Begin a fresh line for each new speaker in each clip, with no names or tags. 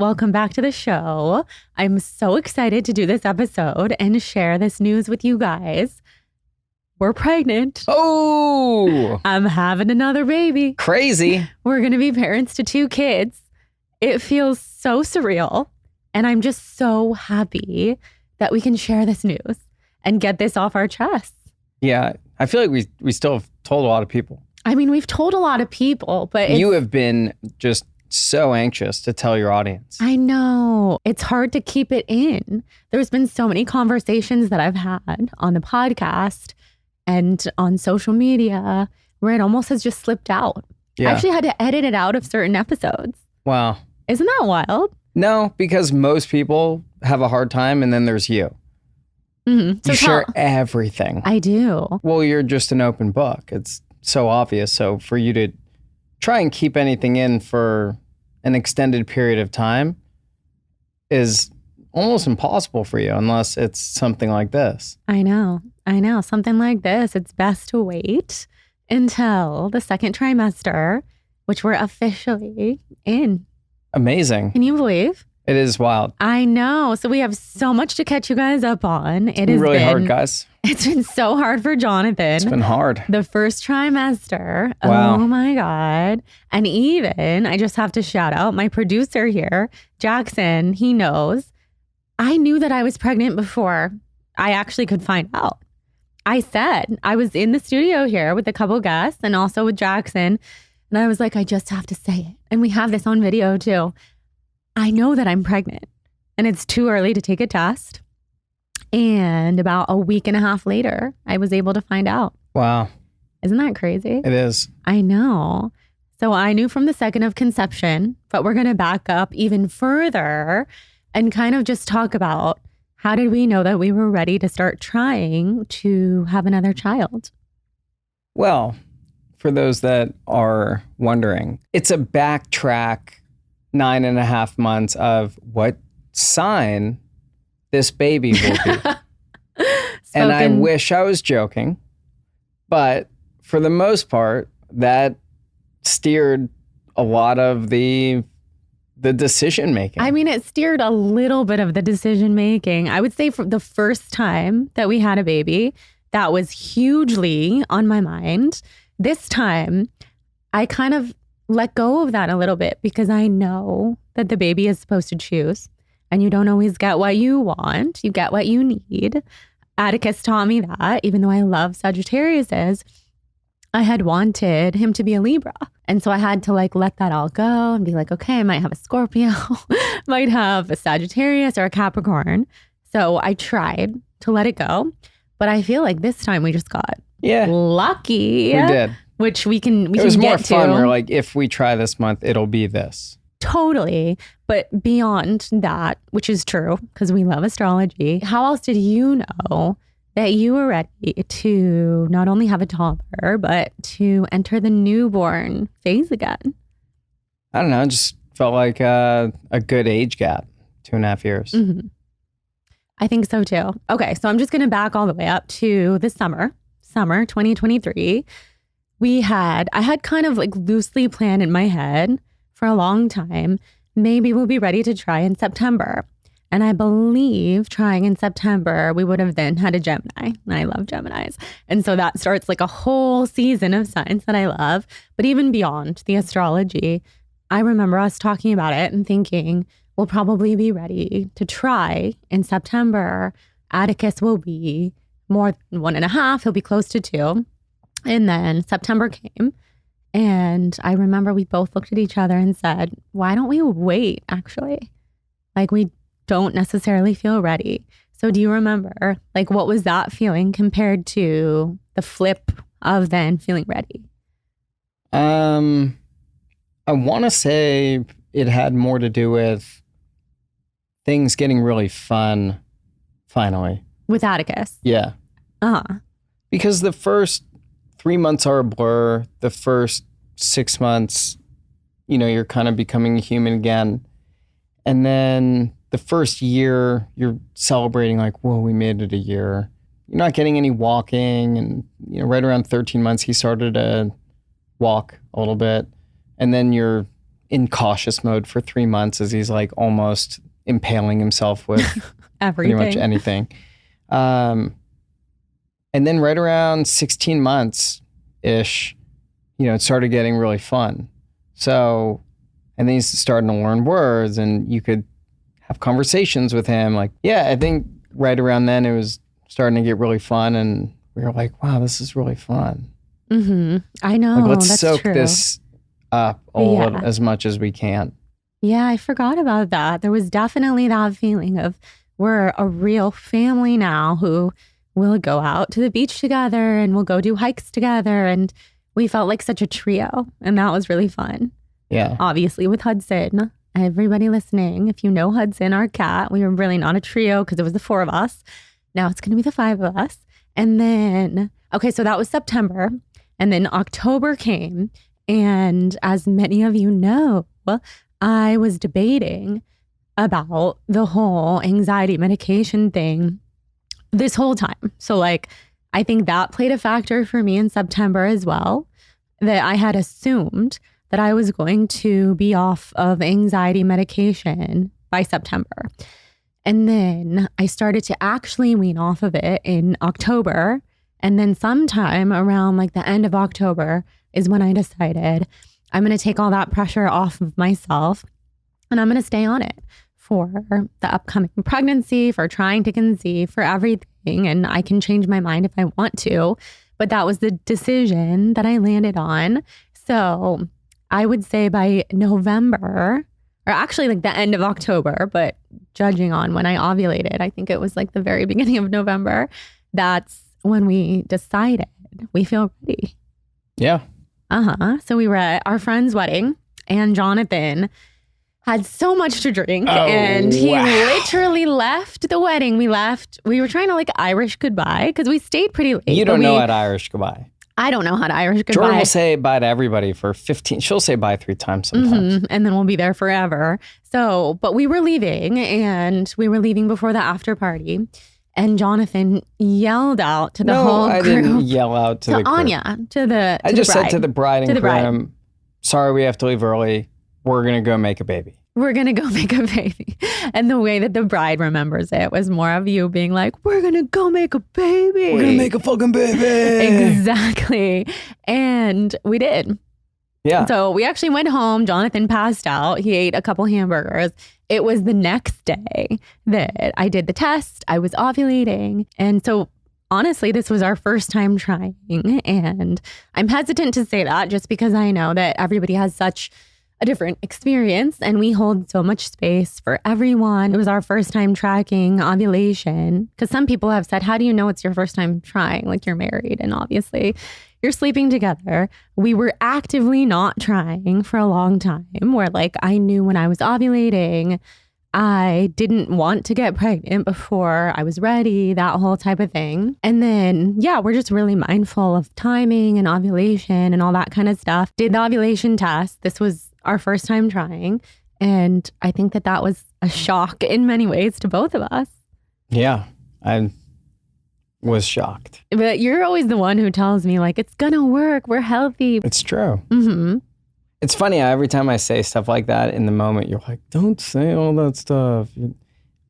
Welcome back to the show. I'm so excited to do this episode and share this news with you guys. We're pregnant.
Oh,
I'm having another baby.
crazy.
We're going to be parents to 2 kids. It feels so surreal. And I'm just so happy that we can share this news and get this off our chests.
Yeah, I feel like we still have told a lot of people.
I mean, we've told a lot of people, but
You have been just so anxious to tell your audience.
I know. It's hard to keep it in. There's been so many conversations that I've had on the podcast and on social media where it almost has just slipped out.
Yeah.
I actually had to edit it out of certain episodes.
Wow.
Isn't that wild?
No, because most people have a hard time and then there's you.
Mm-hmm. So
You share everything.
I do.
Well, you're just an open book. It's so obvious. So for you to try and keep anything in for an extended period of time is almost impossible for you unless it's something like this.
I know. Something like this. It's best to wait until the 2nd trimester, which we're officially in.
Amazing.
Can you believe?
It is wild.
I know. So we have so much to catch you guys up on.
It's been really hard, guys.
It's been so hard for Jonathan.
It's been hard.
The 1st trimester.
Wow.
Oh my God. And even, I just have to shout out my producer here, Jackson. He knows. I knew that I was pregnant before I actually could find out. I said, I was in the studio here with a couple guests and also with Jackson. And I was like, I just have to say it. And we have this on video too. I know that I'm pregnant and it's too early to take a test. And about a week and a half later, I was able to find out.
Wow.
Isn't that crazy?
It is.
I know. So I knew from the second of conception, but we're going to back up even further and kind of just talk about how did we know that we were ready to start trying to have another child?
Well, for those that are wondering, it's a backtrack 9.5 months of what sign this baby will be. And I wish I was joking, but for the most part, that steered a lot of the decision making.
I mean, it steered a little bit of the decision making. I would say for the first time that we had a baby, that was hugely on my mind. This time, I kind of let go of that a little bit because I know that the baby is supposed to choose and you don't always get what you want. You get what you need. Atticus taught me that, even though I love Sagittariuses, I had wanted him to be a Libra. And so I had to let that all go and be like, okay, I might have a Scorpio, might have a Sagittarius or a Capricorn. So I tried to let it go. But I feel like this time we just got lucky.
We did.
Which we can
It was
get
more fun.
to.
We're like, if we try this month, it'll be this.
Totally. But beyond that, which is true because we love astrology, how else did you know that you were ready to not only have a toddler, but to enter the newborn phase again?
I don't know. It just felt like a good age gap, 2.5 years.
Mm-hmm. I think so too. Okay, so I'm just going to back all the way up to the summer 2023. I had kind of loosely planned in my head for a long time, maybe we'll be ready to try in September. And I believe trying in September, we would have then had a Gemini. And I love Geminis. And so that starts a whole season of signs that I love. But even beyond the astrology, I remember us talking about it and thinking, we'll probably be ready to try in September. Atticus will be more than 1.5. He'll be close to 2. And then September came. And I remember we both looked at each other and said, why don't we wait, actually? We don't necessarily feel ready. So do you remember, what was that feeling compared to the flip of then feeling ready?
I want to say it had more to do with things getting really fun, finally.
With Atticus?
Yeah.
Uh-huh.
Because the first 3 months are a blur. The first 6 months, you're kind of becoming a human again. And then the first year, you're celebrating whoa, we made it a year. You're not getting any walking. And, right around 13 months, he started to walk a little bit. And then you're in cautious mode for 3 months as he's like almost impaling himself with pretty much anything. And then right around 16 months-ish, it started getting really fun. So, and then he's starting to learn words and you could have conversations with him. Like, I think right around then it was starting to get really fun and we were like, wow, this is really fun.
Mm-hmm. I know.
Like, let's
that's
soak
true.
this up as much as we can.
Yeah, I forgot about that. There was definitely that feeling of we're a real family now who will go out to the beach together and we'll go do hikes together. And we felt like such a trio. And that was really fun.
Yeah.
Obviously with Hudson, everybody listening, if you know Hudson, our cat, we were really not a trio because it was the 4 of us. Now it's going to be the 5 of us. And then, okay, so that was September. And then October came. And as many of you know, I was debating about the whole anxiety medication thing this whole time. So like, I think that played a factor for me in September as well, that I had assumed that I was going to be off of anxiety medication by September. And then I started to actually wean off of it in October. And then sometime around like the end of October is when I decided I'm going to take all that pressure off of myself and I'm going to stay on it for the upcoming pregnancy, for trying to conceive, for everything. And I can change my mind if I want to. But that was the decision that I landed on. So I would say by November, or actually like the end of October, but judging on when I ovulated, I think it was like the very beginning of November. That's when we decided we feel ready.
Yeah.
So we were at our friend's wedding and Jonathan had so much to drink and he literally left the wedding. We were trying to like Irish goodbye because we stayed pretty late.
You don't know how to Irish goodbye.
I don't know how to Irish goodbye.
Jordan will say bye to everybody for 15. She'll say bye 3 times sometimes.
And then we'll be there forever. So, but we were leaving and we were leaving before the after party. And Jonathan yelled out to the whole group. No, I didn't
yell out to the group.
Anya, I
just said to the bride and groom, sorry, we have to leave early. We're going to go make a baby.
We're going to go make a baby. And the way that the bride remembers it was more of you being like, we're going to go make a baby.
We're going to make a fucking baby.
Exactly. And we did.
Yeah.
So we actually went home. Jonathan passed out. He ate a couple hamburgers. It was the next day that I did the test. I was ovulating. And so honestly, this was our first time trying. And I'm hesitant to say that just because I know that everybody has such a different experience and we hold so much space for everyone. It was our first time tracking ovulation because some people have said, how do you know it's your first time trying? Like you're married and obviously you're sleeping together. We were actively not trying for a long time where like I knew when I was ovulating, I didn't want to get pregnant before I was ready, that whole type of thing. And then, we're just really mindful of timing and ovulation and all that kind of stuff. Did the ovulation test. This was our first time trying. And I think that was a shock in many ways to both of us.
Yeah, I was shocked.
But you're always the one who tells me like, it's going to work. We're healthy.
It's true.
Mm-hmm.
It's funny. Every time I say stuff like that in the moment, you're like, don't say all that stuff.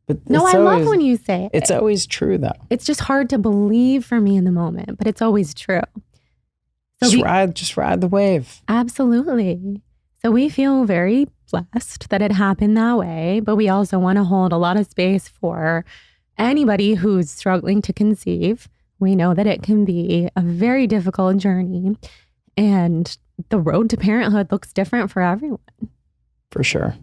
But
no, I love when you say it.
It's always true though.
It's just hard to believe for me in the moment, but it's always true. So
just ride the wave.
Absolutely. So we feel very blessed that it happened that way, but we also want to hold a lot of space for anybody who's struggling to conceive. We know that it can be a very difficult journey and the road to parenthood looks different for everyone.
For sure.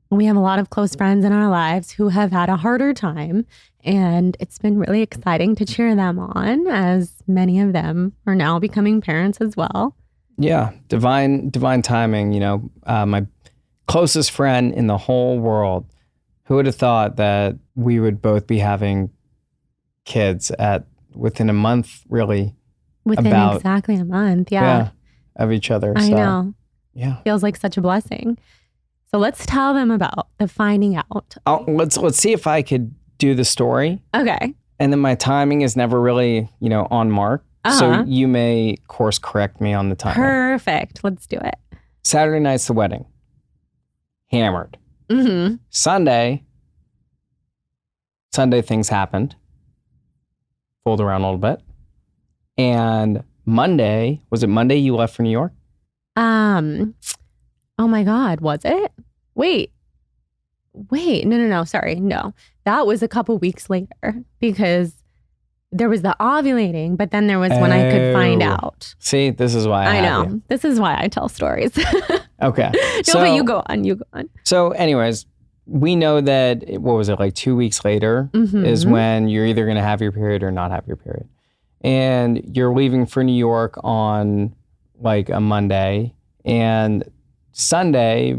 We have a lot of close friends in our lives who have had a harder time, and it's been really exciting to cheer them on as many of them are now becoming parents as well.
Yeah, divine timing. My closest friend in the whole world, who would have thought that we would both be having kids within a month, really?
Within exactly a month,
yeah, of each other.
I know.
Yeah,
feels like such a blessing. So let's tell them about the finding out.
Let's see if I could do the story.
Okay.
And then my timing is never really, on mark. So you may course correct me on the timing.
Perfect. Let's do it.
Saturday night's the wedding. hammered.
Mm-hmm.
Sunday things happened. Fooled around a little bit. And Monday, was it Monday you left for New York?
Oh my God, was it? Wait, no, sorry, no. That was a couple weeks later because there was the ovulating, but then there was when I could find out.
See, this is why I
know.
You.
This is why I tell stories.
Okay.
No, but you go on.
So anyways, we know that, what was it, like 2 weeks later is when you're either going to have your period or not have your period. And you're leaving for New York on like a Monday, and Sunday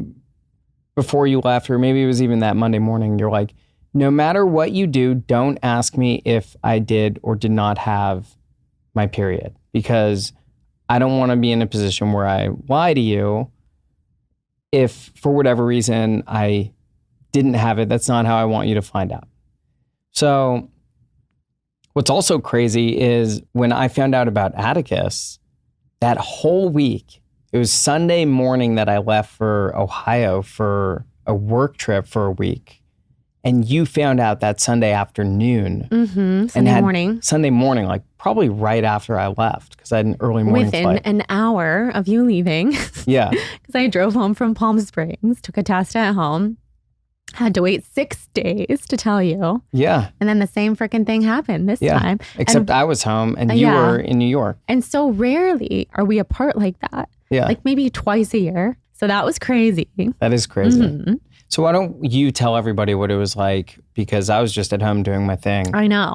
before you left, or maybe it was even that Monday morning, you're like, no matter what you do, don't ask me if I did or did not have my period, because I don't want to be in a position where I lie to you if for whatever reason I didn't have it. That's not how I want you to find out. So what's also crazy is when I found out about Atticus, that whole week, it was Sunday morning that I left for Ohio for a work trip for a week. And you found out that Sunday afternoon. Sunday morning, like probably right after I left, because I had an early morning flight.
Within an hour of you leaving.
Yeah.
Because I drove home from Palm Springs, took a test at home, had to wait 6 days to tell you.
Yeah.
And then the same freaking thing happened this time.
Except I was home and you were in New York.
And so rarely are we apart like that.
Yeah.
Like maybe twice a year. So that was crazy.
That is crazy. So why don't you tell everybody what it was like? Because I was just at home doing my thing.
I know.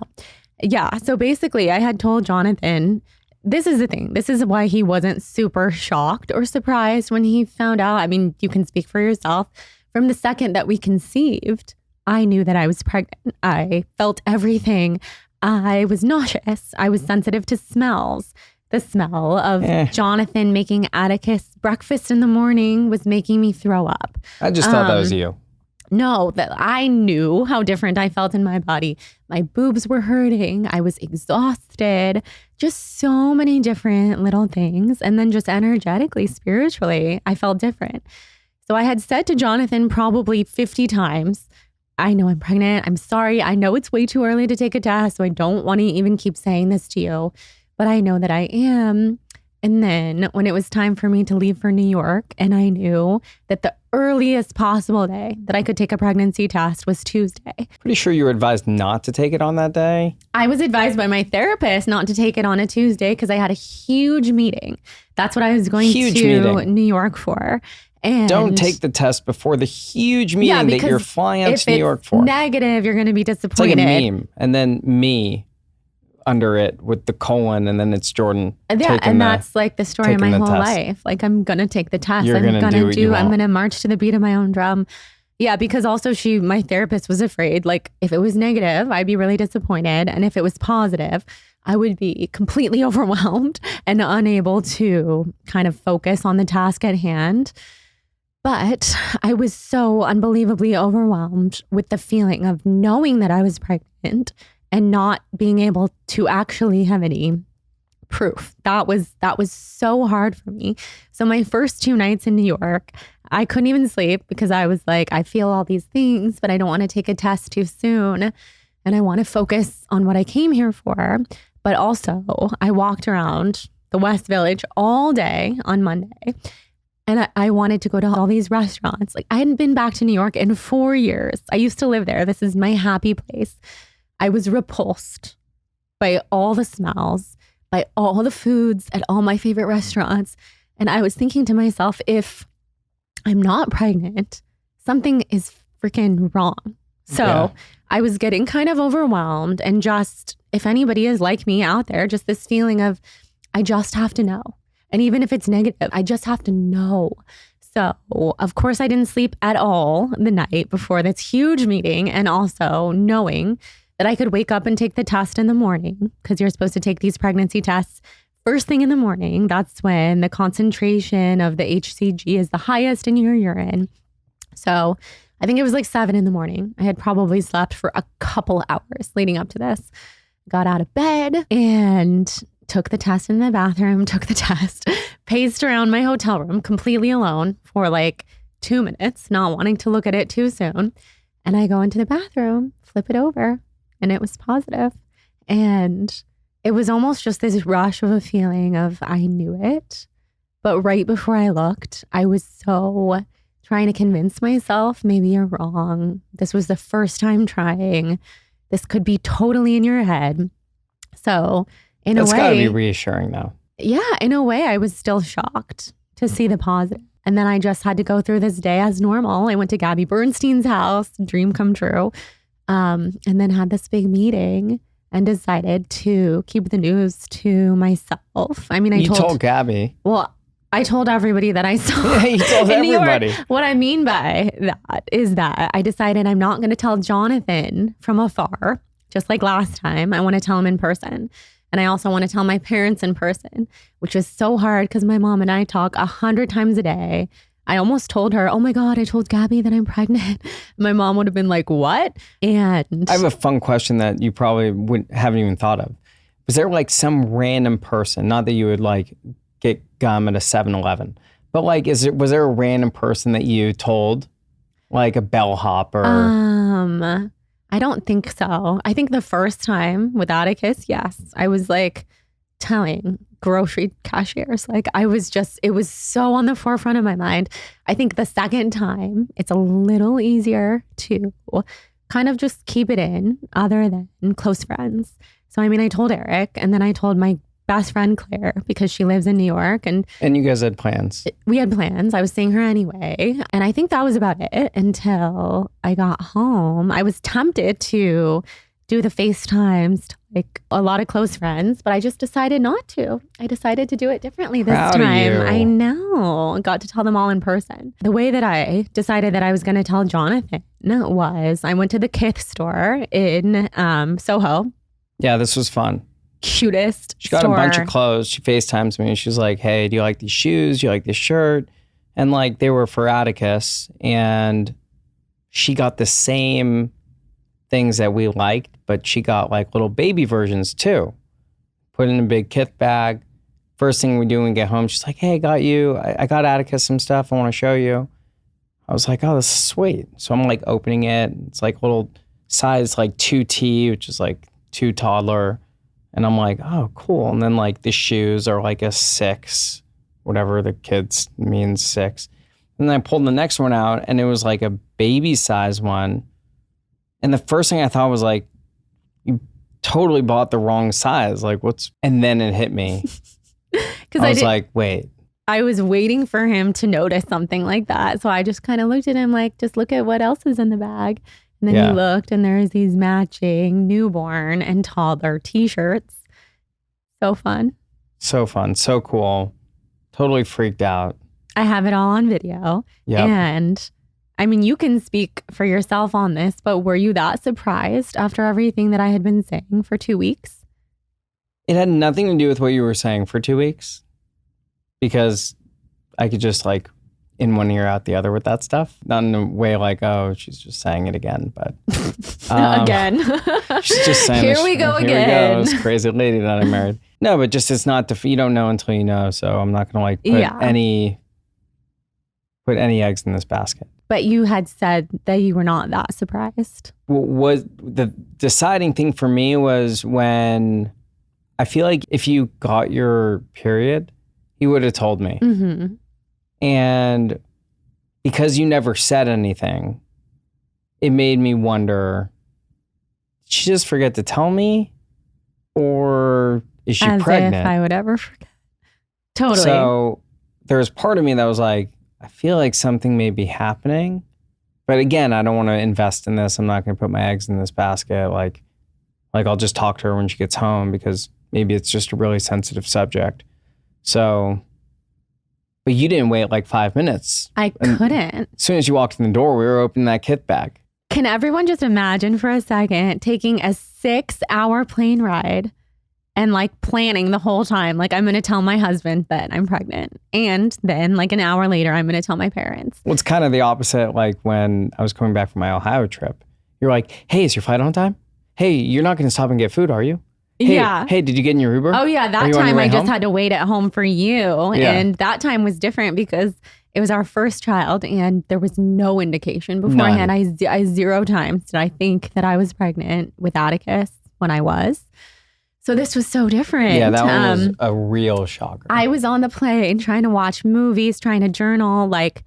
Yeah. So basically I had told Jonathan, this is the thing. This is why he wasn't super shocked or surprised when he found out. I mean, you can speak for yourself. From the second that we conceived, I knew that I was pregnant. I felt everything. I was nauseous. I was sensitive to smells. The smell of Jonathan making Atticus breakfast in the morning was making me throw up.
I just thought that was you.
No, that I knew how different I felt in my body. My boobs were hurting. I was exhausted. Just so many different little things. And then just energetically, spiritually, I felt different. So I had said to Jonathan probably 50 times, I know I'm pregnant. I'm sorry. I know it's way too early to take a test, so I don't want to even keep saying this to you, but I know that I am. And then when it was time for me to leave for New York, and I knew that the earliest possible day that I could take a pregnancy test was Tuesday.
Pretty sure you were advised not to take it on that day?
I was advised by my therapist not to take it on a Tuesday because I had a huge meeting. That's what I was going to New York for. And
don't take the test before the huge meeting that you're flying out to New York for.
If it's negative, you're going to be disappointed.
It's like a meme. And then me under it with the colon, and then it's Jordan.
Yeah, and that's like the story of my whole life. Like, I'm going to take the test. I'm going to march to the beat of my own drum. Yeah, because also my therapist was afraid, like, if it was negative, I'd be really disappointed. And if it was positive, I would be completely overwhelmed and unable to kind of focus on the task at hand. But I was so unbelievably overwhelmed with the feeling of knowing that I was pregnant and not being able to actually have any proof. That was so hard for me. So my first 2 nights in New York, I couldn't even sleep because I was like, I feel all these things, but I don't want to take a test too soon. And I want to focus on what I came here for. But also, I walked around the West Village all day on Monday. And I wanted to go to all these restaurants. Like, I hadn't been back to New York in 4 years. I used to live there. This is my happy place. I was repulsed by all the smells, by all the foods at all my favorite restaurants. And I was thinking to myself, if I'm not pregnant, something is freaking wrong. So I was getting kind of overwhelmed, and just, if anybody is like me out there, just this feeling of, I just have to know. And even if it's negative, I just have to know. So, of course, I didn't sleep at all the night before this huge meeting. And also knowing that I could wake up and take the test in the morning, because you're supposed to take these pregnancy tests first thing in the morning. That's when the concentration of the HCG is the highest in your urine. So I think it was like 7 in the morning. I had probably slept for a couple hours leading up to this. Got out of bed and took the test in the bathroom, paced around my hotel room completely alone for like 2 minutes, not wanting to look at it too soon. And I go into the bathroom, flip it over, and it was positive. And it was almost just this rush of a feeling of I knew it. But right before I looked, I was so trying to convince myself, maybe you're wrong. This was the first time trying. This could be totally in your head. So in a way,
that's got to be reassuring though.
Yeah, in a way, I was still shocked to see the positive. And then I just had to go through this day as normal. I went to Gabby Bernstein's house, dream come true, and then had this big meeting and decided to keep the news to myself. I mean,
You told Gabby.
Well, I told everybody that I saw.
Yeah, you told
in New York.
everybody.
What I mean by that is that I decided I'm not going to tell Jonathan from afar, just like last time. I want to tell him in person. And I also want to tell my parents in person, which is so hard because my mom and I talk 100 times a day. I almost told her, oh my God, I told Gabby that I'm pregnant. My mom would have been like, what? And
I have a fun question that you probably haven't even thought of. Was there like some random person, not that you would like get gum at a 7-Eleven, but like, was there a random person that you told, like a bellhop or?
I don't think so. I think the first time without a kiss, yes. I was like telling grocery cashiers, like it was so on the forefront of my mind. I think the second time it's a little easier to kind of just keep it in other than close friends. So, I mean, I told Eric and then I told my best friend Claire because she lives in New York and
you guys had plans.
We had plans. I was seeing her anyway. And I think that was about it until I got home. I was tempted to do the FaceTimes to like a lot of close friends, but I just decided not to. I decided to do it differently this
Proud of
time.
you.
I know. Got to tell them all in person. The way that I decided that I was going to tell Jonathan was I went to the Kith store in Soho.
Yeah, this was fun.
Cutest
She got
store.
a bunch of clothes. She FaceTimes me. She's like, hey, do you like these shoes? Do you like this shirt? And like they were for Atticus. And she got the same things that we liked, but she got like little baby versions too. Put in a big Kith bag. First thing we do when we get home, she's like, hey, I got Atticus some stuff I want to show you. I was like, oh, this is sweet. So I'm like opening it. It's like little size like 2T, which is like 2 toddler. And I'm like, oh, cool. And then like the shoes are like a 6, whatever the kids means 6. And then I pulled the next one out and it was like a baby size one. And the first thing I thought was like, you totally bought the wrong size. Like and then it hit me. I was like, wait.
I was waiting for him to notice something like that. So I just kind of looked at him like, just look at what else is in the bag. And then he looked and there's these matching newborn and toddler t-shirts. So fun. So fun.
So cool. Totally freaked out.
I have it all on video.
Yep.
And I mean, you can speak for yourself on this, but were you that surprised after everything that I had been saying for 2 weeks?
It had nothing to do with what you were saying for 2 weeks because I could just like in one ear out the other with that stuff. Not in a way like, oh, she's just saying it again, but
again.
She's just saying
Here we go
again.
Here we go.
This crazy lady that I married. No, but just you don't know until you know. So I'm not gonna like put any eggs in this basket.
But you had said that you were not that surprised.
Was the deciding thing for me was when I feel like if you got your period, he would have told me.
Mm-hmm.
And because you never said anything, it made me wonder, did she just forget to tell me? Or is she pregnant?
As if I would ever forget. Totally.
So there was part of me that was like, I feel like something may be happening. But again, I don't want to invest in this. I'm not going to put my eggs in this basket. Like I'll just talk to her when she gets home because maybe it's just a really sensitive subject. So... But you didn't wait like 5 minutes.
I couldn't.
As soon as you walked in the door, we were opening that Kith bag.
Can everyone just imagine for a second taking a 6-hour plane ride and like planning the whole time? Like, I'm going to tell my husband that I'm pregnant. And then like an hour later, I'm going to tell my parents.
Well, it's kind of the opposite. Like when I was coming back from my Ohio trip, you're like, hey, is your flight on time? Hey, you're not going to stop and get food, are you? Hey,
yeah.
Hey, did you get in your Uber?
Oh, yeah. That time I just had to wait at home for you.
Yeah.
And that time was different because It was our first child, and there was no indication beforehand. I zero times did I think that I was pregnant with Atticus when I was. So this was so different.
Yeah, that one was a real shocker.
I was on the plane trying to watch movies, trying to journal, like,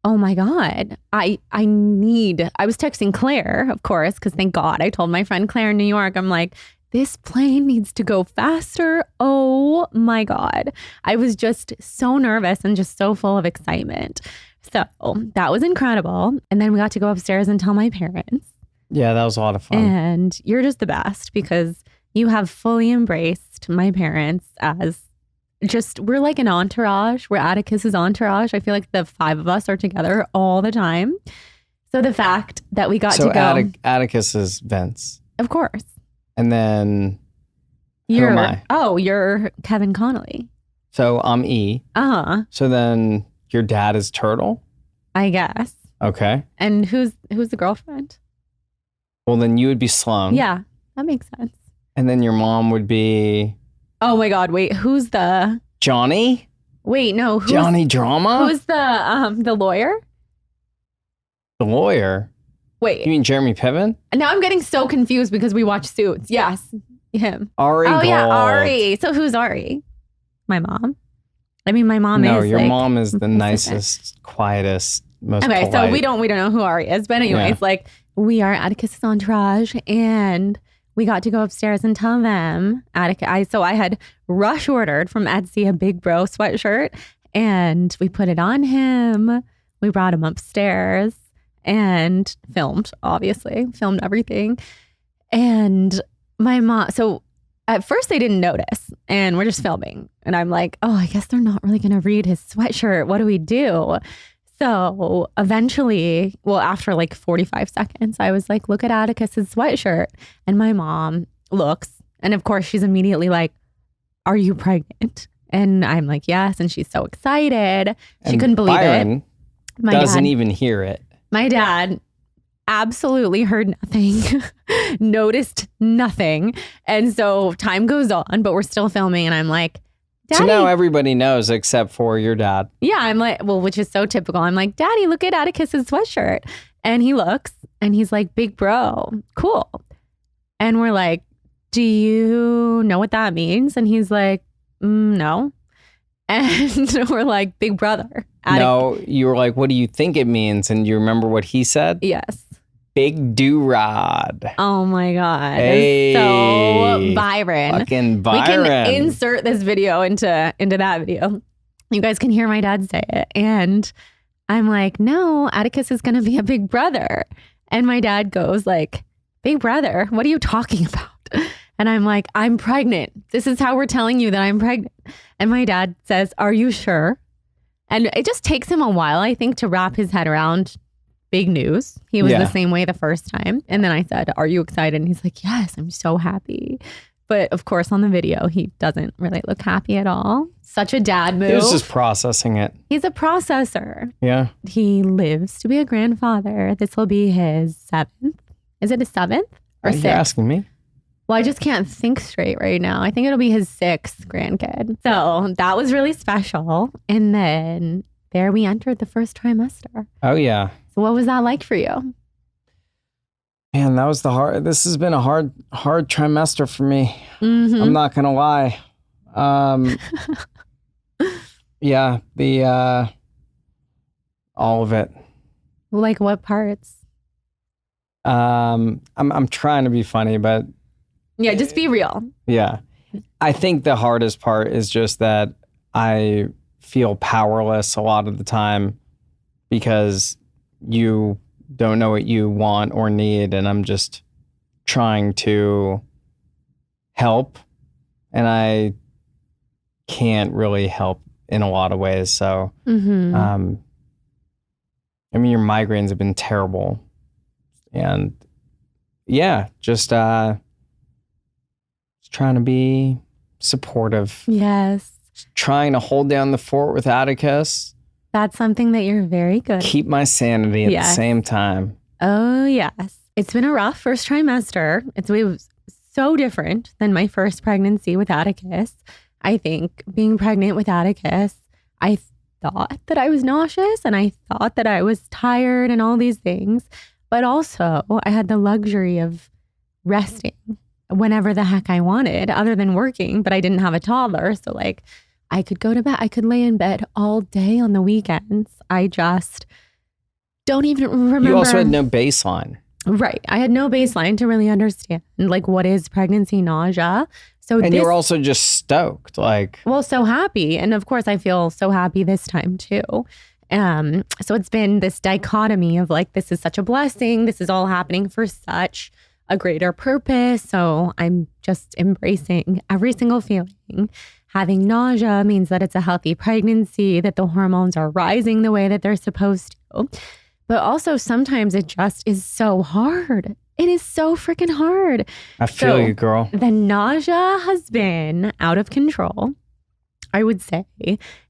oh my God, I was texting Claire, of course, because thank God I told my friend Claire in New York, I'm like, this plane needs to go faster. Oh my God. I was just so nervous and just so full of excitement. So that was incredible. And then we got to go upstairs and tell my parents.
Yeah, that was a lot of fun.
And you're just the best because you have fully embraced my parents as just, we're like an entourage. We're Atticus's entourage. I feel like the 5 of us are together all the time. So the fact that we got to go.
Atticus is Vince.
Of course.
And then who am I?
Oh, you're Kevin Connolly.
So I'm E.
Uh-huh.
So then your dad is Turtle?
I guess.
Okay.
And who's the girlfriend?
Well, then you would be Sloan.
Yeah, that makes sense.
And then your mom would be...
Oh my God, wait, who's the...
Johnny?
Wait, no.
Johnny Drama?
Who's the lawyer?
The lawyer?
Wait.
You mean Jeremy Piven?
Now I'm getting so confused because we watch Suits. Yes, him.
Ari Gold.
Yeah, Ari. So who's Ari? My mom? I mean, my mom is
No, your
like,
mom is the nicest, quietest, most polite.
So we don't know who Ari is. But anyways, like we are Atticus's entourage and we got to go upstairs and tell them So I had rush ordered from Etsy a Big Bro sweatshirt and we put it on him. We brought him upstairs and filmed everything. And my mom, so at first they didn't notice and we're just filming. And I'm like, oh, I guess they're not really going to read his sweatshirt. What do we do? So eventually, well, after like 45 seconds, I was like, look at Atticus's sweatshirt. And my mom looks, and of course she's immediately like, are you pregnant? And I'm like, yes. And she's so excited. She couldn't believe
Byron
it.
Doesn't even hear it.
My dad absolutely heard nothing, noticed nothing. And so time goes on, but we're still filming. And I'm like, Daddy.
So now everybody knows except for your dad.
Yeah, I'm like, well, which is so typical. I'm like, Daddy, look at Atticus's sweatshirt. And he looks and he's like, Big Bro, cool. And we're like, do you know what that means? And he's like, no. And we're like, Big Brother.
No, you were like, what do you think it means? And you remember what he said?
Yes.
Big do-rod.
Oh my God.
Hey,
so Byron.
Fucking Byron.
We can insert this video into that video. You guys can hear my dad say it. And I'm like, no, Atticus is going to be a big brother. And my dad goes like, Big Brother? What are you talking about? And I'm like, I'm pregnant. This is how we're telling you that I'm pregnant. And my dad says, are you sure? And it just takes him a while, I think, to wrap his head around big news. He was the same way the first time. And then I said, are you excited? And he's like, yes, I'm so happy. But of course, on the video, he doesn't really look happy at all. Such a dad move.
He was just processing it.
He's a processor.
Yeah.
He lives to be a grandfather. This will be his 7th. Is it his 7th or 6th?
You're asking me?
Well, I just can't think straight right now. I think it'll be his 6th grandkid. So that was really special. And then there we entered the first trimester.
Oh, yeah.
So what was that like for you?
Man, this has been a hard trimester for me.
Mm-hmm.
I'm not going to lie. Yeah, all of it.
Like what parts?
I'm trying to be funny, but
yeah, just be real.
Yeah. I think the hardest part is just that I feel powerless a lot of the time because you don't know what you want or need, and I'm just trying to help, and I can't really help in a lot of ways. So, I mean, your migraines have been terrible, and yeah, just trying to be supportive.
Yes.
Trying to hold down the fort with Atticus.
That's something that you're very good at.
Keep my sanity at the same time.
Oh, yes. It's been a rough first trimester. It was so different than my first pregnancy with Atticus. I think being pregnant with Atticus, the thought that I was nauseous and I thought that I was tired and all these things. But also, I had the luxury of resting whenever the heck I wanted, other than working. But I didn't have a toddler. So like I could go to bed. I could lay in bed all day on the weekends. I just don't even remember.
You also had no baseline.
Right. I had no baseline to really understand like what is pregnancy nausea.
And you were also just stoked, like.
Well, so happy. And of course I feel so happy this time too. So it's been this dichotomy of like, this is such a blessing. This is all happening for such a greater purpose. So I'm just embracing every single feeling. Having nausea means that it's a healthy pregnancy, that the hormones are rising the way that they're supposed to. But also sometimes it just is so hard. It is so freaking hard.
I feel you, girl.
The nausea has been out of control. I would say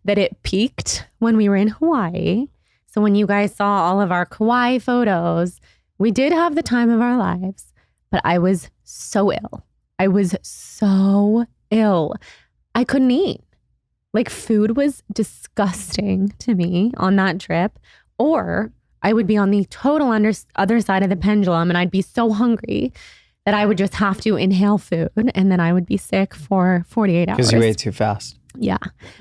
that it peaked when we were in Hawaii. So when you guys saw all of our Kauai photos, we did have the time of our lives, but I was so ill. I was so ill. I couldn't eat. Like food was disgusting to me on that trip, or I would be on the total other side of the pendulum and I'd be so hungry that I would just have to inhale food and then I would be sick for 48 hours.
Because you ate too fast.
Yeah.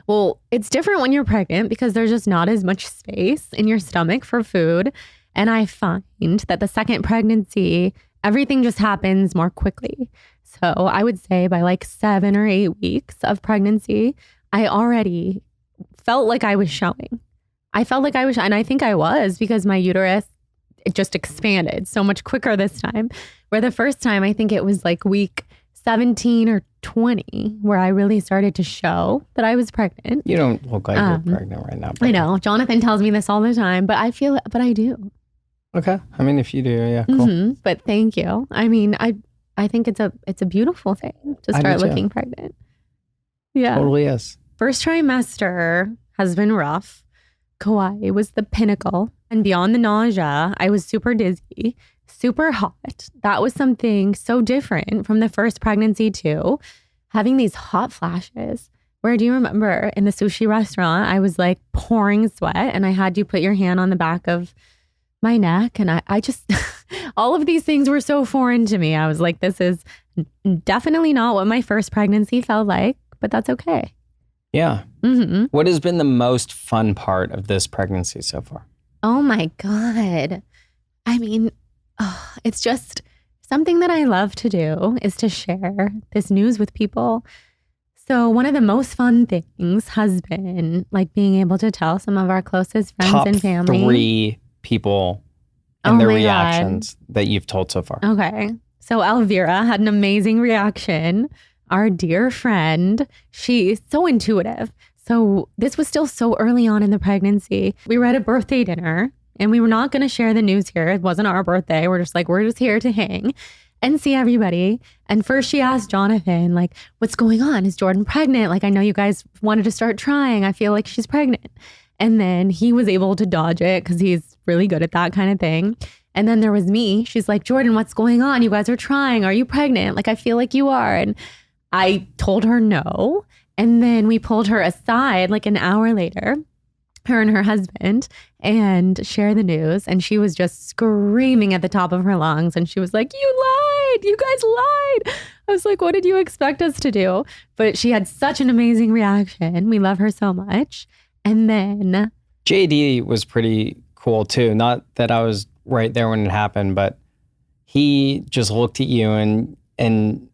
Well, it's different when you're pregnant because there's just not as much space in your stomach for food. And I find that the second pregnancy, everything just happens more quickly. So I would say by like 7 or 8 weeks of pregnancy, I already felt like I was showing. I felt like I was, and I think I was because my uterus, it just expanded so much quicker this time. Where the first time, I think it was like week 17 or 20 where I really started to show that I was pregnant.
You don't look like you're pregnant right now.
I know. Jonathan tells me this all the time, but I do.
Okay. I mean, if you do, yeah, cool.
Mm-hmm. But thank you. I mean, I think it's a beautiful thing to start looking pregnant. Yeah.
Totally is.
First trimester has been rough. Kauai was the pinnacle. And beyond the nausea, I was super dizzy, super hot. That was something so different from the first pregnancy too. Having these hot flashes. Where do you remember in the sushi restaurant, I was like pouring sweat and I had you put your hand on the back of my neck. And I just, all of these things were so foreign to me. I was like, this is definitely not what my first pregnancy felt like, but that's okay.
Yeah.
Mm-hmm.
What has been the most fun part of this pregnancy so far?
Oh my God. I mean, it's just something that I love to do is to share this news with people. So one of the most fun things has been like being able to tell some of our closest friends
Top
and family.
3 people and their reactions that you've told so far.
Okay. So Elvira had an amazing reaction. Our dear friend, she's so intuitive. So this was still so early on in the pregnancy. We were at a birthday dinner and we were not going to share the news here. It wasn't our birthday. We're just here to hang and see everybody. And first she asked Jonathan, like, what's going on? Is Jordan pregnant? Like, I know you guys wanted to start trying. I feel like she's pregnant. And then he was able to dodge it because he's really good at that kind of thing. And then there was me. She's like, Jordan, what's going on? You guys are trying. Are you pregnant? Like, I feel like you are. And I told her no. And then we pulled her aside like an hour later, her and her husband, and share the news. And she was just screaming at the top of her lungs. And she was like, you lied. You guys lied. I was like, what did you expect us to do? But she had such an amazing reaction. We love her so much. And then
JD was pretty cool too. Not that I was right there when it happened, but he just looked at you and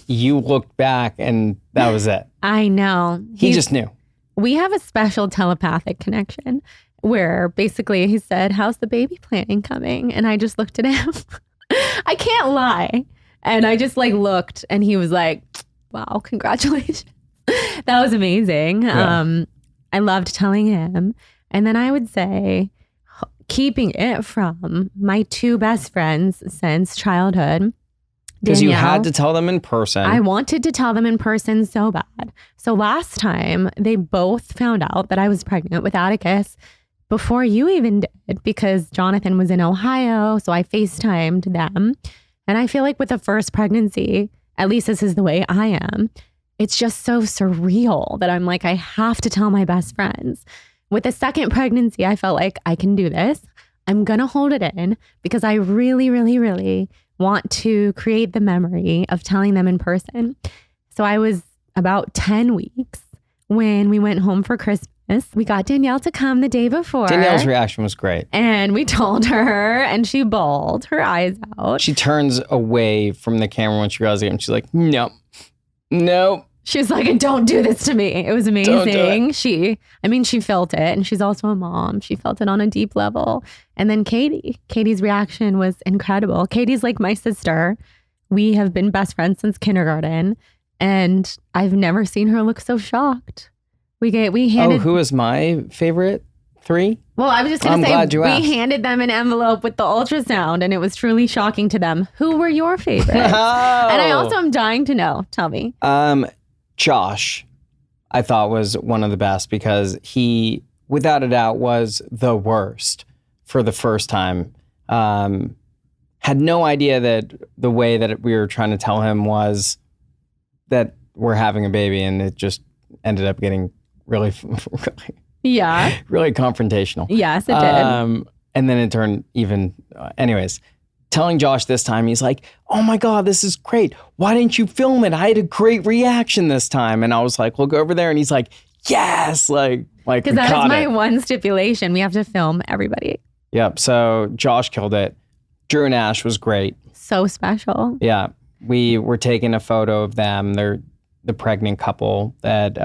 you looked back and that was it.
I know.
He just knew.
We have a special telepathic connection where basically he said, how's the baby planning coming? And I just looked at him. I can't lie. And I just like looked and he was like, wow, congratulations. That was amazing. Yeah. I loved telling him. And then I would say keeping it from my 2 best friends since childhood.
Because you had to tell them in person.
I wanted to tell them in person so bad. So last time they both found out that I was pregnant with Atticus before you even did, because Jonathan was in Ohio. So I FaceTimed them. And I feel like with the first pregnancy, at least this is the way I am, it's just so surreal that I'm like, I have to tell my best friends. with the second pregnancy, I felt like I can do this. I'm going to hold it in because I really, really, really want to create the memory of telling them in person. So I was about 10 weeks when we went home for Christmas. We got Danielle to come the day before.
Danielle's reaction was great.
And we told her, and she bawled her eyes out.
She turns away from the camera when she realizes it, and she's like, no.
She was like, don't do this to me. It was amazing. She felt it. And she's also a mom. She felt it on a deep level. And then Katie's reaction was incredible. Katie's like my sister. We have been best friends since kindergarten. And I've never seen her look so shocked. We handed.
Who was my favorite 3?
Well, I was just going to say, we handed them an envelope with the ultrasound, and it was truly shocking to them. Who were your favorites? And I also am dying to know. Tell me.
Josh, I thought was one of the best because he, without a doubt, was the worst for the first time. Had no idea that the way that we were trying to tell him was that we're having a baby, and it just ended up getting really confrontational.
Yes, it did.
And then it turned even, anyways, telling Josh this time, he's like, oh my God, this is great. Why didn't you film it? I had a great reaction this time. And I was like, we'll go over there. And he's like, yes, like,
because that is my one stipulation. We have to film everybody.
Yep. So Josh killed it. Drew and Ash was great.
So special.
Yeah. We were taking a photo of them. They're the pregnant couple that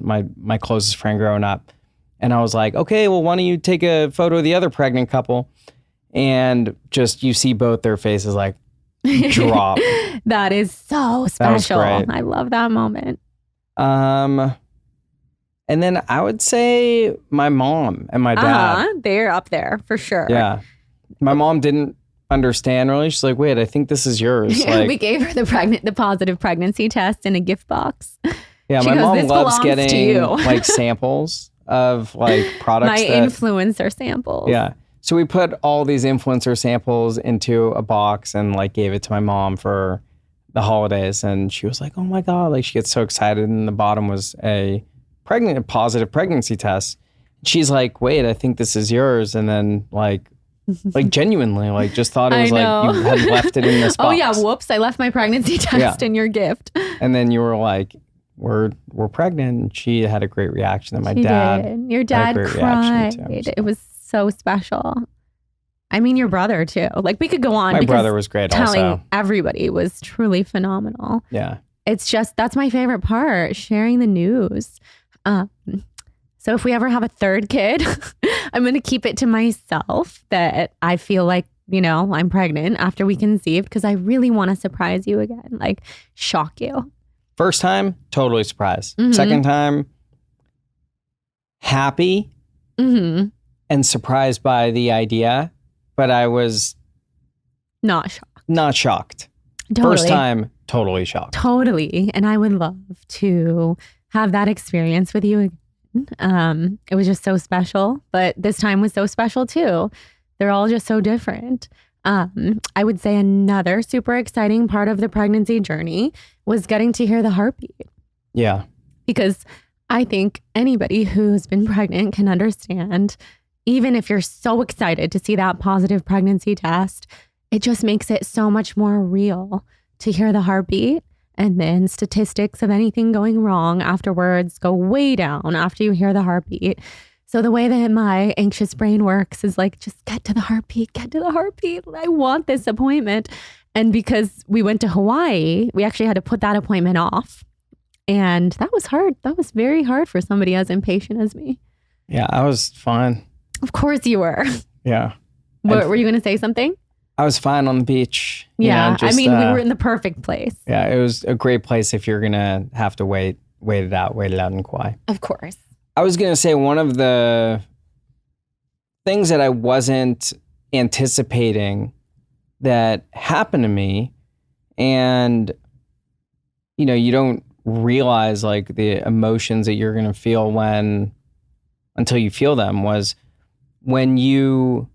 my closest friend growing up. And I was like, okay, well, why don't you take a photo of the other pregnant couple? And just you see both their faces like drop.
That is so special. I love that moment.
And then I would say my mom and my dad.
They're up there for sure.
Yeah. My mom didn't understand really. She's like, wait, I think this is yours. Like,
we gave her the positive pregnancy test in a gift box.
Yeah, my mom loves getting like samples of like products.
My influencer samples.
Yeah. So we put all these influencer samples into a box and like gave it to my mom for the holidays. And she was like, oh my God, like she gets so excited. And the bottom was a positive pregnancy test. She's like, wait, I think this is yours. And then like genuinely, like just thought it was like you had left it in this box.
Oh yeah, whoops, I left my pregnancy test in your gift.
And then you were like, we're pregnant. And she had a great reaction. And
your dad cried. It was so special. I mean, your brother too. Like we could go on.
My brother was great also.
Telling everybody was truly phenomenal.
Yeah.
It's just, that's my favorite part, sharing the news. So if we ever have a third kid, I'm going to keep it to myself that I feel like, I'm pregnant after we conceive because I really want to surprise you again, like shock you.
First time, totally surprised.
Mm-hmm.
Second time, happy and surprised by the idea, but I was
not shocked.
Not shocked.
Totally.
First time, totally shocked.
Totally. And I would love to have that experience with you again. It was just so special, but this time was so special too. They're all just so different. I would say another super exciting part of the pregnancy journey was getting to hear the heartbeat.
Yeah.
Because I think anybody who's been pregnant can understand, even if you're so excited to see that positive pregnancy test, it just makes it so much more real to hear the heartbeat. And then statistics of anything going wrong afterwards go way down after you hear the heartbeat. So the way that my anxious brain works is like, just get to the heartbeat, get to the heartbeat. I want this appointment. And because we went to Hawaii, we actually had to put that appointment off. And that was hard. That was very hard for somebody as impatient as me.
Yeah, I was fine.
Of course you were.
Yeah.
Were you going to say something?
I was fine on the beach.
Yeah. We were in the perfect place.
Yeah. It was a great place if you're going to have to wait it out in Kauai.
Of course.
I was going to say one of the things that I wasn't anticipating that happened to me, and, you don't realize like the emotions that you're going to feel until you feel them, was when you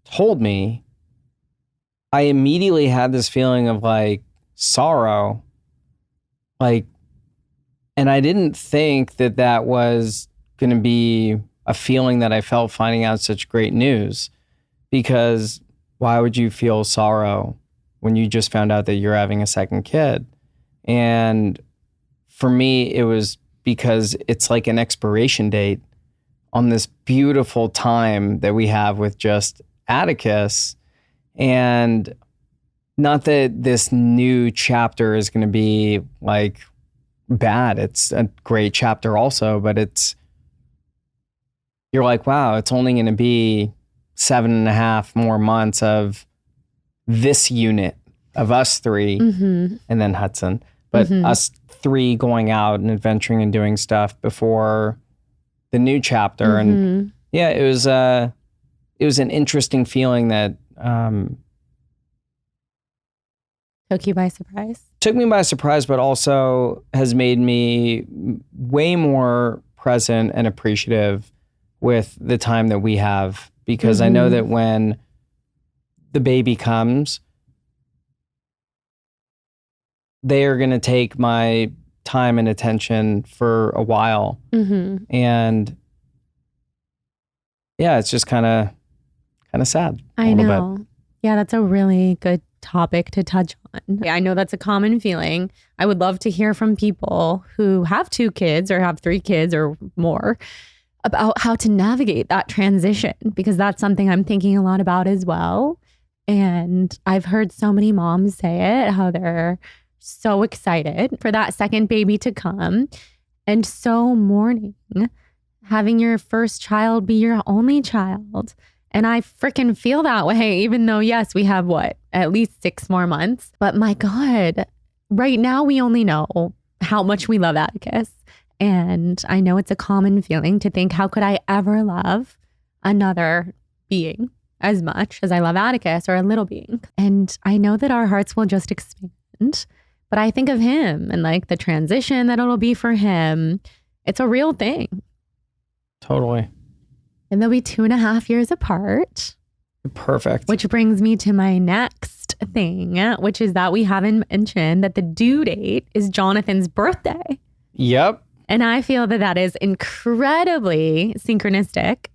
told me, I immediately had this feeling of like sorrow, like, and I didn't think that was going to be a feeling that I felt finding out such great news, because why would you feel sorrow when you just found out that you're having a second kid? And for me, it was because it's like an expiration date on this beautiful time that we have with just Atticus. And not that this new chapter is going to be like bad. It's a great chapter also, but you're like, wow, it's only going to be 7.5 more months of this unit of us three, and then Hudson, but us three going out and adventuring and doing stuff before the new chapter. And yeah, it was an interesting feeling that
took you by surprise.
Took me by surprise, but also has made me way more present and appreciative with the time that we have, because I know that when the baby comes, they are going to take my time and attention for a while. And yeah, it's just kind of sad.
I know. Yeah, that's a really good topic to touch on. Yeah, I know that's a common feeling. I would love to hear from people who have 2 kids or have 3 kids or more about how to navigate that transition, because that's something I'm thinking a lot about as well. And I've heard so many moms say it, how they're so excited for that second baby to come and so mourning having your first child be your only child. And I freaking feel that way, even though, yes, we have at least 6 more months. But my God, right now we only know how much we love Atticus. And I know it's a common feeling to think, how could I ever love another being as much as I love Atticus, or a little being? And I know that our hearts will just expand. But I think of him and like the transition that it'll be for him. It's a real thing.
Totally.
And they'll be 2.5 years apart.
Perfect.
Which brings me to my next thing, which is that we haven't mentioned that the due date is Jonathan's birthday.
Yep.
And I feel that that is incredibly synchronistic,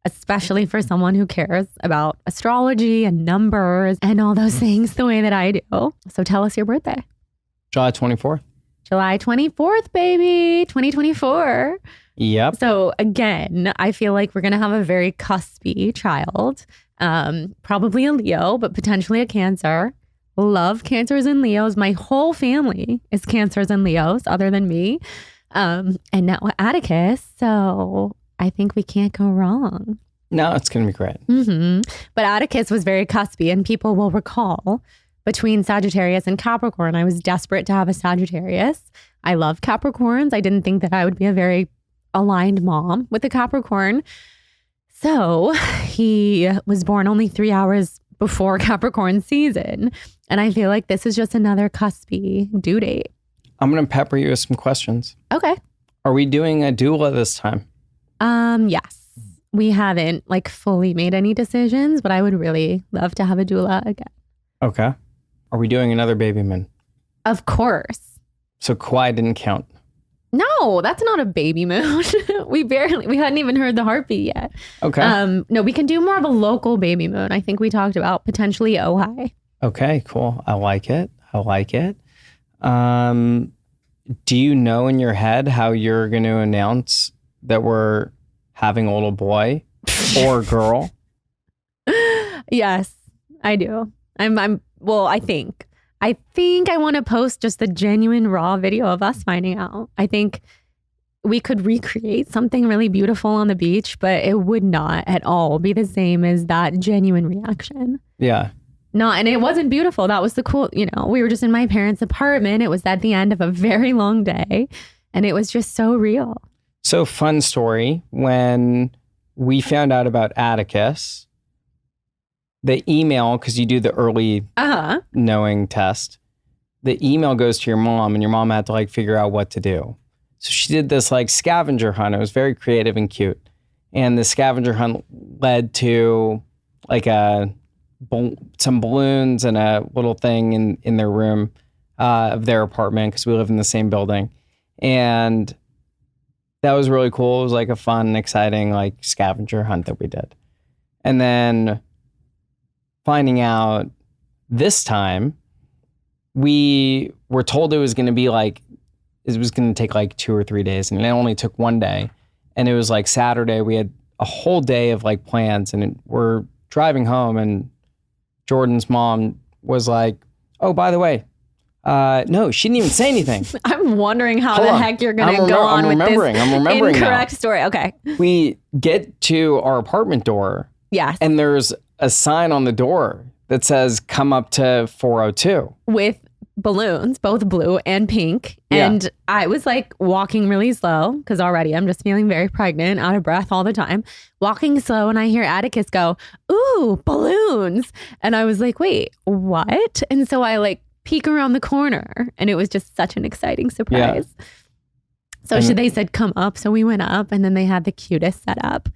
especially for someone who cares about astrology and numbers and all those things the way that I do. So tell us your birthday.
July 24th.
July 24th, baby, 2024.
Yep.
So again, I feel like we're going to have a very cuspy child, probably a Leo, but potentially a Cancer. Love Cancers and Leos. My whole family is Cancers and Leos other than me. And now Atticus. So I think we can't go wrong.
No, it's going to be great.
But Atticus was very cuspy, and people will recall between Sagittarius and Capricorn, I was desperate to have a Sagittarius. I love Capricorns. I didn't think that I would be a very aligned mom with a Capricorn. So he was born only 3 hours before Capricorn season. And I feel like this is just another cuspy due date.
I'm going to pepper you with some questions.
Okay.
Are we doing a doula this time?
Yes. We haven't like fully made any decisions, but I would really love to have a doula again.
Okay. Are we doing another baby moon?
Of course.
So Kauai didn't count.
No, that's not a baby moon. we hadn't even heard the heartbeat yet.
Okay.
No, we can do more of a local baby moon. I think we talked about potentially Ojai.
Okay, cool. I like it. Do you know in your head how you're going to announce that we're having a little boy or girl?
Yes, I do. I think I want to post just the genuine raw video of us finding out. I think we could recreate something really beautiful on the beach, but it would not at all be the same as that genuine reaction.
Yeah.
And it wasn't beautiful. That was the cool, we were just in my parents' apartment. It was at the end of a very long day, and it was just so real.
So fun story. When we found out about Atticus, the email, because you do the early knowing test, the email goes to your mom, and your mom had to like figure out what to do. So she did this like scavenger hunt. It was very creative and cute. And the scavenger hunt led to like some balloons and a little thing in their room of their apartment, because we live in the same building. And that was really cool. It was like a fun, exciting like scavenger hunt that we did. And then finding out this time, we were told it was going to be like, it was going to take like 2 or 3 days, and it only took 1 day. And it was like Saturday, we had a whole day of like plans, and we're driving home, and Jordan's mom was like, oh, by the way, no, she didn't even say anything.
I'm wondering how the heck you're going to go on with this incorrect story. Okay.
We get to our apartment door.
Yes.
And there's a sign on the door that says, come up to 402.
With balloons, both blue and pink. Yeah. And I was like walking really slow because already I'm just feeling very pregnant, out of breath all the time. Walking slow, and I hear Atticus go, ooh, balloons. And I was like, wait, what? And so I like peek around the corner, and it was just such an exciting surprise. Yeah. So they said, come up. So we went up, and then they had the cutest setup,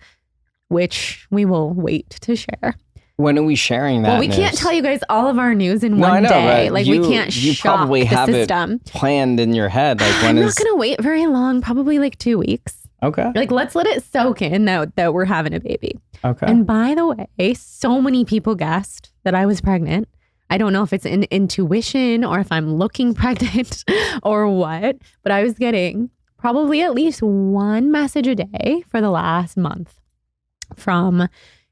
which we will wait to share.
When are we sharing that?
Well, we can't tell you guys all of our news in one day. Like we can't shock
probably
the
have
system.
It planned in your head. Like
I'm not going to wait very long, probably like 2 weeks.
Okay.
Like let's let it soak in that we're having a baby.
Okay.
And by the way, so many people guessed that I was pregnant. I don't know if it's an intuition or if I'm looking pregnant or what, but I was getting probably at least one message a day for the last month from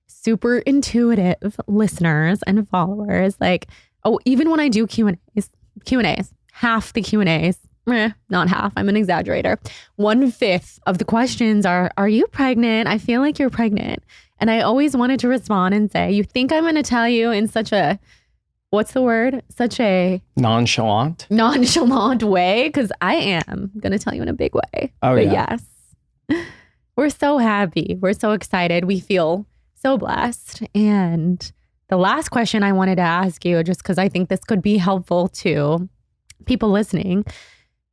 super intuitive listeners and followers. Like, oh, even when I do Q&As, half the Q&As, not half, I'm an exaggerator. 1/5 of the questions are you pregnant? I feel like you're pregnant. And I always wanted to respond and say, you think I'm going to tell you in such a, what's the word? Such a
nonchalant
way, because I am going to tell you in a big way.
Oh,
but
yeah.
Yes, we're so happy. We're so excited. We feel so blessed. And the last question I wanted to ask you, just because I think this could be helpful to people listening,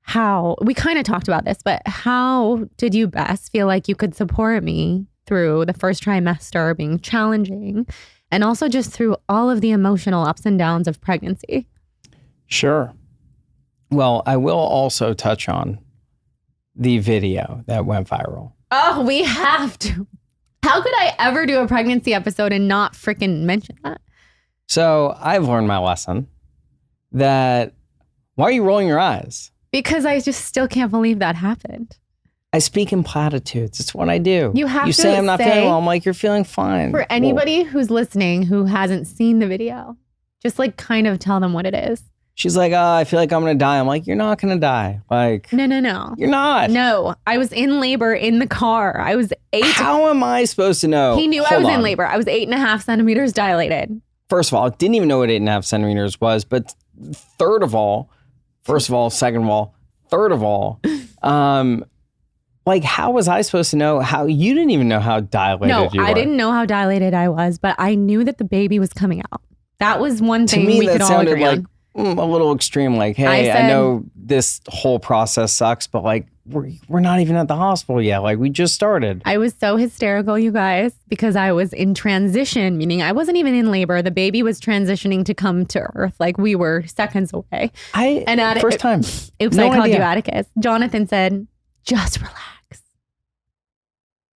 how we kind of talked about this, but how did you best feel like you could support me through the first trimester being challenging, and also just through all of the emotional ups and downs of pregnancy?
Sure. Well, I will also touch on the video that went viral.
Oh, we have to. How could I ever do a pregnancy episode and not freaking mention that?
So I've learned my lesson that, why are you rolling your eyes?
Because I just still can't believe that happened.
I speak in platitudes. It's what I do.
You
say I'm not feeling well. I'm like, you're feeling fine.
For anybody who's listening who hasn't seen the video, just like kind of tell them what it is.
She's like, oh, I feel like I'm going to die. I'm like, you're not going to die. Like,
no.
You're not.
No, I was in labor in the car. I was 8.
How am I supposed to know?
He knew I was in labor. I was 8.5 centimeters dilated.
First of all, didn't even know what 8.5 centimeters was. But third of all, second of all, third of all, like, how was I supposed to know how? You didn't even know how dilated you were.
I didn't know how dilated I was, but I knew that the baby was coming out. That was one thing
we
could all agree on.
A little extreme, like, hey, I know this whole process sucks, but like we're not even at the hospital yet. Like, we just started.
I was so hysterical, you guys, because I was in transition, meaning I wasn't even in labor. The baby was transitioning to come to earth. Like, we were seconds away.
First time.
Oops, I called you Atticus. Jonathan said, just relax.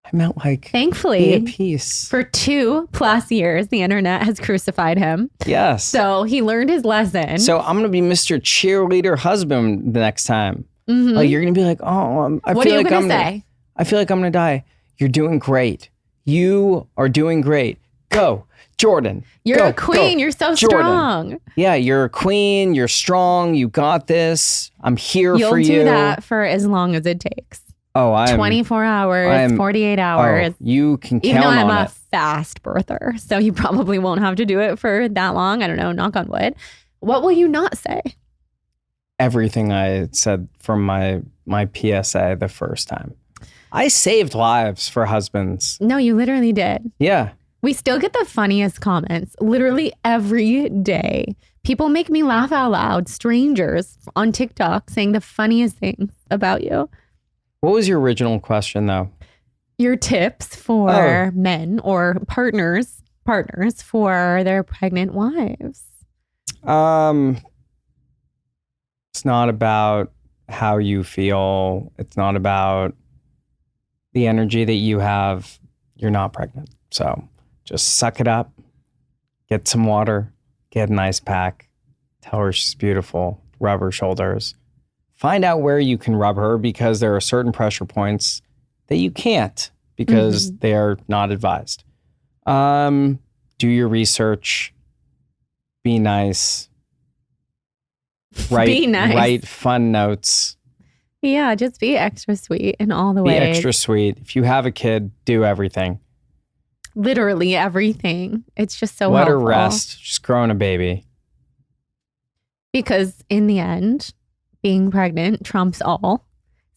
I meant like,
thankfully,
be at peace.
For 2+ years, the internet has crucified him.
Yes.
So he learned his lesson.
So I'm going to be Mr. Cheerleader husband the next time. Mm-hmm. Like, you're going to be like, oh, I feel like I'm going to die. You're doing great. You are doing great. Go, Jordan.
You're a queen. Go. You're so
Jordan.
Strong.
Yeah, you're a queen. You're strong. You got this. I'm here for you.
You'll do that for as long as it takes.
Oh,
24 hours, 48 hours.
You can count on it.
Even though I'm a fast birther, so you probably won't have to do it for that long. I don't know, knock on wood. What will you not say?
Everything I said from my PSA the first time. I saved lives for husbands.
No, you literally did.
Yeah.
We still get the funniest comments literally every day. People make me laugh out loud. Strangers on TikTok saying the funniest things about you.
What was your original question, though?
Your tips for men or partners for their pregnant wives.
It's not about how you feel. It's not about the energy that you have, you're not pregnant. So just suck it up, get some water, get an ice pack, tell her she's beautiful, rub her shoulders. Find out where you can rub her because there are certain pressure points that you can't because they are not advised. Do your research. Be nice.
Be nice.
Write fun notes.
Yeah, just be extra sweet in all the ways.
Be extra sweet. If you have a kid, do everything.
Literally everything. It's just so
Let
helpful.
her rest. She's growing a baby.
Because in the end, being pregnant trumps all.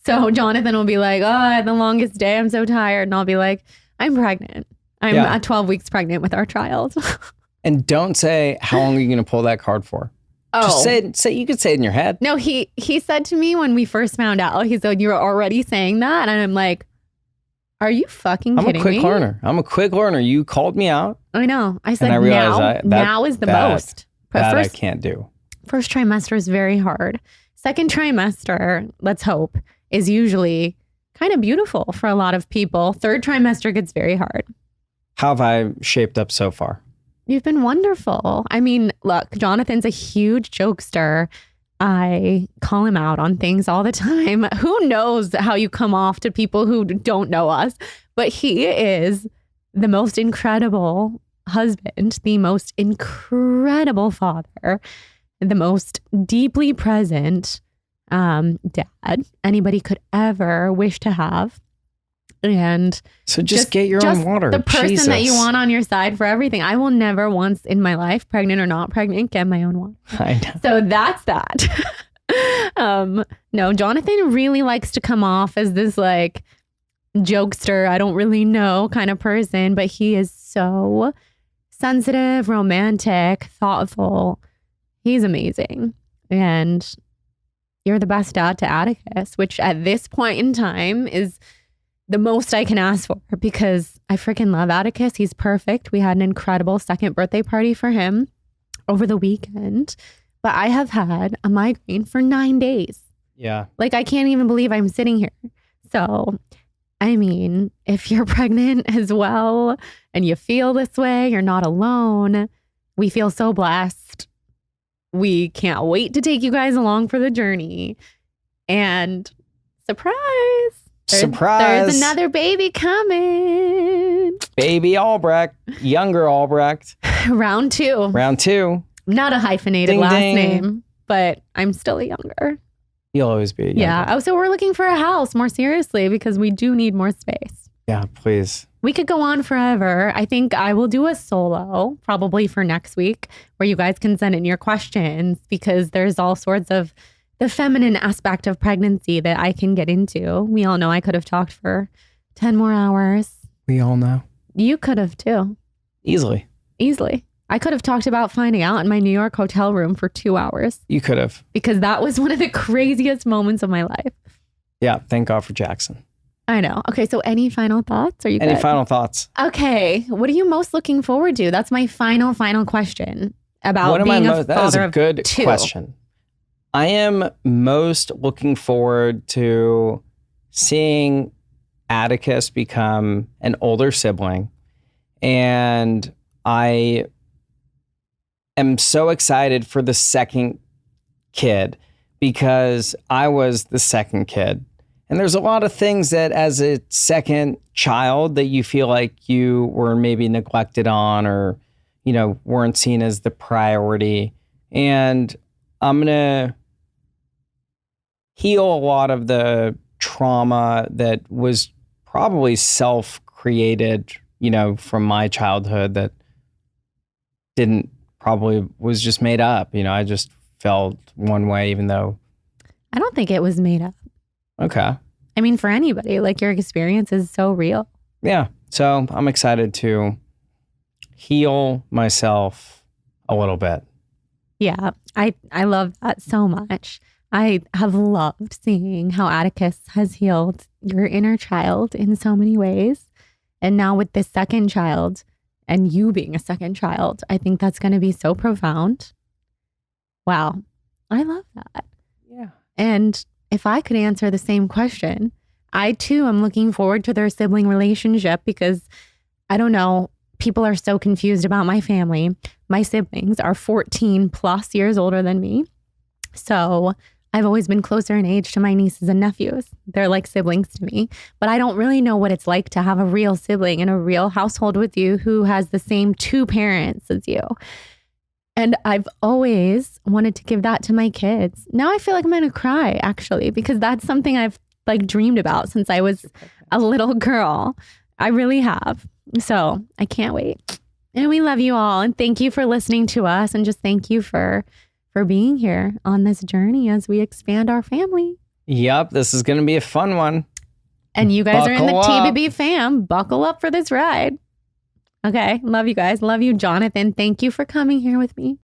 So Jonathan will be like, oh, I had the longest day. I'm so tired. And I'll be like, I'm pregnant. I'm at 12 weeks pregnant with our child.
And don't say, how long are you going to pull that card for?
Oh.
Just say you could say it in your head.
No, he said to me when we first found out, he said, you're already saying that? And I'm like, are you fucking kidding me?
I'm a quick learner. You called me out.
I know. I said,
and I realized
now is the most. But
that
first,
I can't do.
First trimester is very hard. Second trimester, let's hope, is usually kind of beautiful for a lot of people. Third trimester gets very hard.
How have I shaped up so far?
You've been wonderful. I mean, look, Jonathan's a huge jokester. I call him out on things all the time. Who knows how you come off to people who don't know us? But he is the most incredible husband, the most incredible father, the most deeply present dad anybody could ever wish to have. And
so just get your own water.
The person
Jesus.
that you want on your side for everything. I will never once in my life, pregnant or not pregnant, get my own water.
I know.
So that's that. No, Jonathan really likes to come off as this like jokester, I don't really know kind of person, but he is so sensitive, romantic, thoughtful. He's amazing. And you're the best dad to Atticus, which at this point in time is the most I can ask for because I freaking love Atticus. He's perfect. We had an incredible second birthday party for him over the weekend, but I have had a migraine for 9 days.
Yeah.
Like I can't even believe I'm sitting here. So, I mean, if you're pregnant as well and you feel this way, you're not alone. We feel so blessed. We can't wait to take you guys along for the journey. And surprise.
Surprise.
There's another baby coming.
Baby Albrecht. Younger Albrecht.
Round two. Not a hyphenated
Ding,
last
ding.
name, but I'm still a younger.
You'll always be younger.
Yeah. Oh, so we're looking for a house more seriously because we do need more space.
Yeah, please.
We could go on forever. I think I will do a solo probably for next week where you guys can send in your questions because there's all sorts of the feminine aspect of pregnancy that I can get into. We all know I could have talked for 10 more hours.
We all know.
You could have too.
Easily.
I could have talked about finding out in my New York hotel room for 2 hours.
You could have.
Because that was one of the craziest moments of my life.
Yeah. Thank God for Jackson.
I know. Okay. So any final thoughts? Are you
Any
good?
final thoughts?
Okay. What are you most looking forward to? That's my final question about being a father
That is a
of
good
2.
question. I am most looking forward to seeing Atticus become an older sibling. And I am so excited for the second kid because I was the second kid. And there's a lot of things that as a second child that you feel like you were maybe neglected on or, you know, weren't seen as the priority. And I'm going to heal a lot of the trauma that was probably self-created, you know, from my childhood that was just made up. You know, I just felt one way even though.
I don't think it was made up.
Okay.
I mean, for anybody, like your experience is so real.
Yeah. So I'm excited to heal myself a little bit.
Yeah. I love that so much. I have loved seeing how Atticus has healed your inner child in so many ways. And now with this second child and you being a second child, I think that's going to be so profound. Wow. I love that.
Yeah.
And if I could answer the same question I too am looking forward to their sibling relationship because I don't know, people are so confused about my family. My siblings are 14 plus years older than me. So I've always been closer in age to my nieces and nephews. They're like siblings to me, but I don't really know what it's like to have a real sibling in a real household with you who has the same two parents as you. And I've always wanted to give that to my kids. Now I feel like I'm going to cry actually, because that's something I've like dreamed about since I was a little girl. I really have. So I can't wait. And we love you all. And thank you for listening to us. And just thank you for being here on this journey as we expand our family.
Yep, this is going to be a fun one.
And you guys are in the
Buckle up.
TBB fam. Buckle up for this ride. Okay. Love you guys. Love you, Jonathan. Thank you for coming here with me.